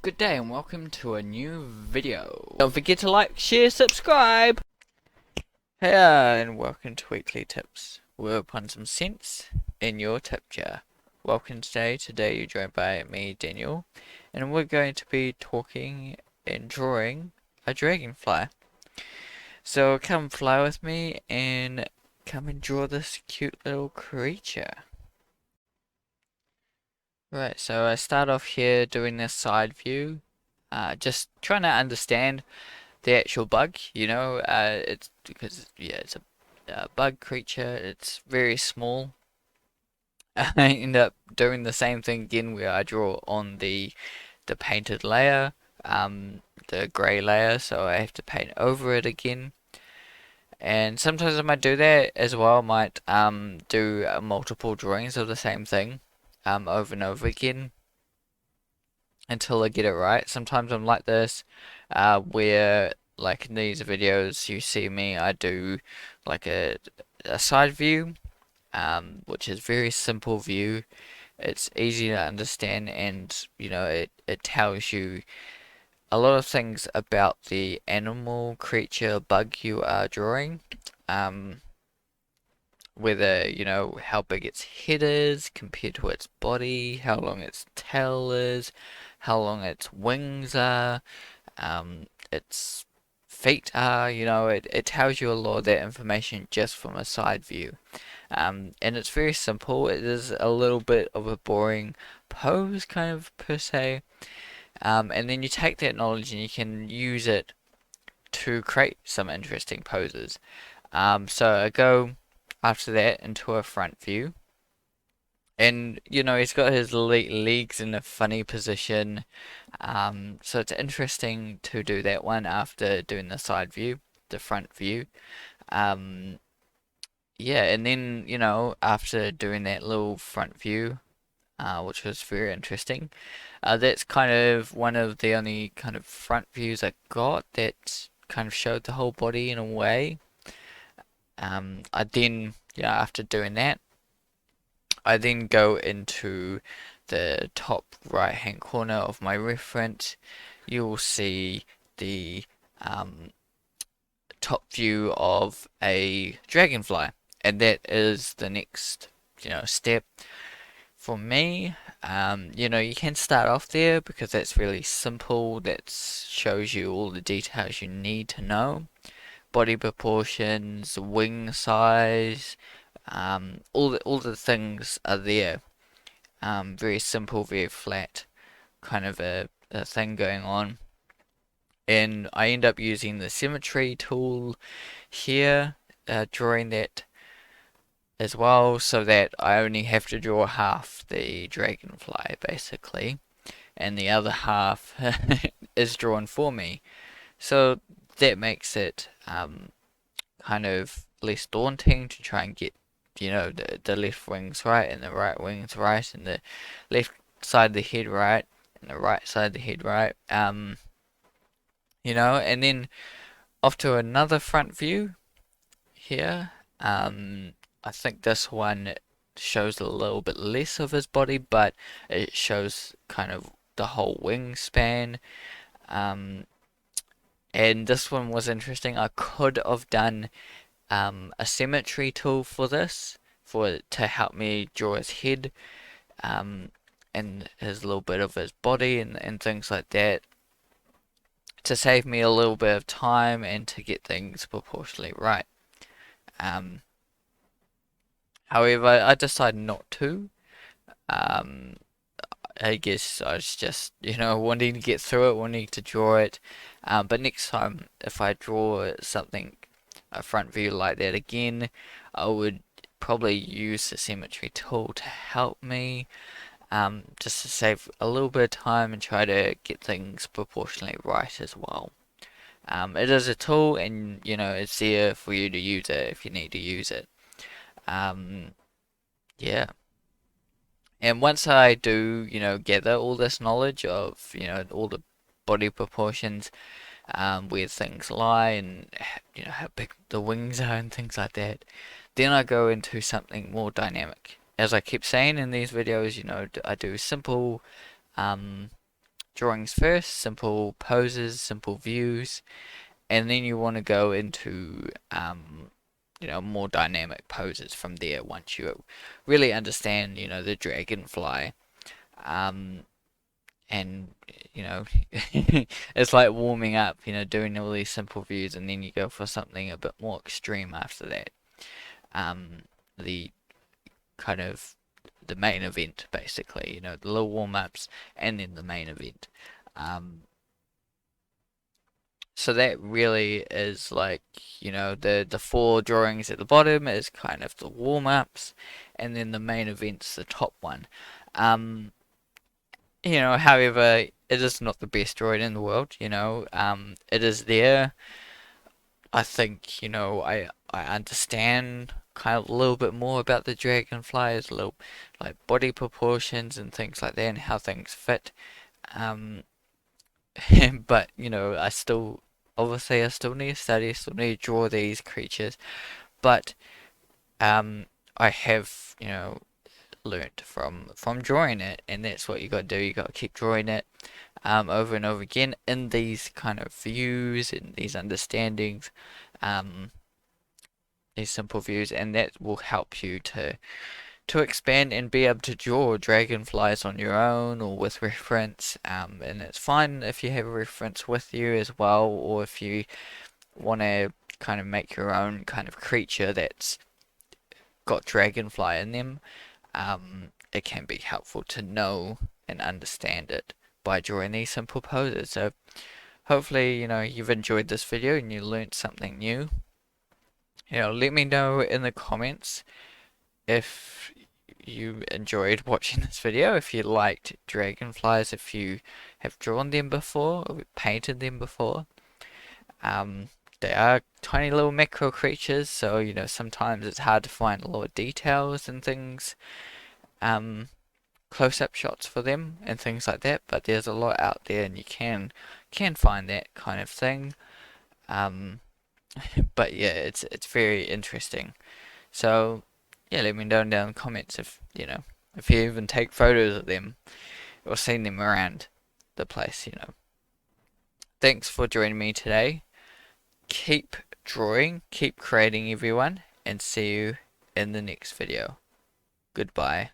good day and welcome to a new video. Don't forget to like, share, subscribe! Hey and welcome to Weekly Tips. We're upon some sense in your tip jar. Welcome today. Today you're joined by me, Daniel, and we're going to be talking and drawing a dragonfly. So come fly with me and come and draw this cute little creature. Right, so I start off here doing this side view, just trying to understand the actual bug, it's because, yeah, it's a bug creature, it's very small. I end up doing the same thing again where I draw on the painted layer, the grey layer, so I have to paint over it again. And sometimes I might do that as well, might do multiple drawings of the same thing over and over again until I get it right. Sometimes I'm like this, where like in these videos you see me, I do like a side view, which is very simple view. It's easy to understand, and it tells you a lot of things about the animal, creature, bug you are drawing. Whether, how big its head is compared to its body, how long its tail is, how long its wings are, its feet are, it tells you a lot of that information just from a side view. And it's very simple. It is a little bit of a boring pose, kind of, per se. And then you take that knowledge and you can use it to create some interesting poses. So I go after that into a front view. And, he's got his legs in a funny position. So it's interesting to do that one after doing the side view, the front view. Yeah, and then, after doing that little front view, which was very interesting, that's kind of one of the only kind of front views I got that kind of showed the whole body in a way. I then, after doing that, I then go into the top right hand corner of my reference. You will see the top view of a dragonfly, and that is the next step for me. You can start off there because that's really simple. That shows you all the details you need to know: body proportions, wing size, all the things are there. Very simple, very flat, kind of a thing going on. And I end up using the symmetry tool here, drawing that as well, so that I only have to draw half the dragonfly basically, and the other half is drawn for me. So that makes it kind of less daunting to try and get the left wings right and the right wings right and the left side of the head right and the right side of the head right. And then off to another front view here. I think this one shows a little bit less of his body, but it shows kind of the whole wingspan. And this one was interesting. I could have done a symmetry tool for this, to help me draw his head, and his little bit of his body and things like that, to save me a little bit of time and to get things proportionally right. However, I decided not to. I guess I was just, wanting to get through it, wanting to draw it. But next time, if I draw something, a front view like that again, I would probably use the symmetry tool to help me, just to save a little bit of time and try to get things proportionally right as well. It is a tool, and it's there for you to use it if you need to use it. Yeah. And once I do, gather all this knowledge of, all the body proportions, where things lie, and how big the wings are and things like that, then I go into something more dynamic. As I keep saying in these videos, I do simple drawings first, simple poses, simple views, and then you want to go into more dynamic poses from there once you really understand the dragonfly. um, and you know it's like warming up, doing all these simple views, and then you go for something a bit more extreme after that. um, the kind of the main event, basically, the little warm-ups and then the main event. um, so that really is like, the four drawings at the bottom is kind of the warm-ups, and then the main event's the top one. um, However, it is not the best droid in the world. It is there. I think, I understand kind of a little bit more about the dragonflies, a little like body proportions and things like that, and how things fit. Um, but I still need to study, I still need to draw these creatures. But um, I have, learnt from drawing it, and that's what you got to do. You got to keep drawing it over and over again in these kind of views and these understandings, um, these simple views, and that will help you to expand and be able to draw dragonflies on your own or with reference. And it's fine if you have a reference with you as well, or if you want to kind of make your own kind of creature that's got dragonfly in them. It can be helpful to know and understand it by drawing these simple poses. So hopefully, you've enjoyed this video and you learned something new. Let me know in the comments if you enjoyed watching this video, if you liked dragonflies, if you have drawn them before or painted them before. They are tiny little macro creatures, so sometimes it's hard to find a lot of details and things, close-up shots for them and things like that. But there's a lot out there, and you can find that kind of thing. Um, but yeah, it's very interesting. So yeah, let me know down in the comments if you even take photos of them or seen them around the place. Thanks for joining me today. Keep drawing, keep creating, everyone, and see you in the next video. Goodbye.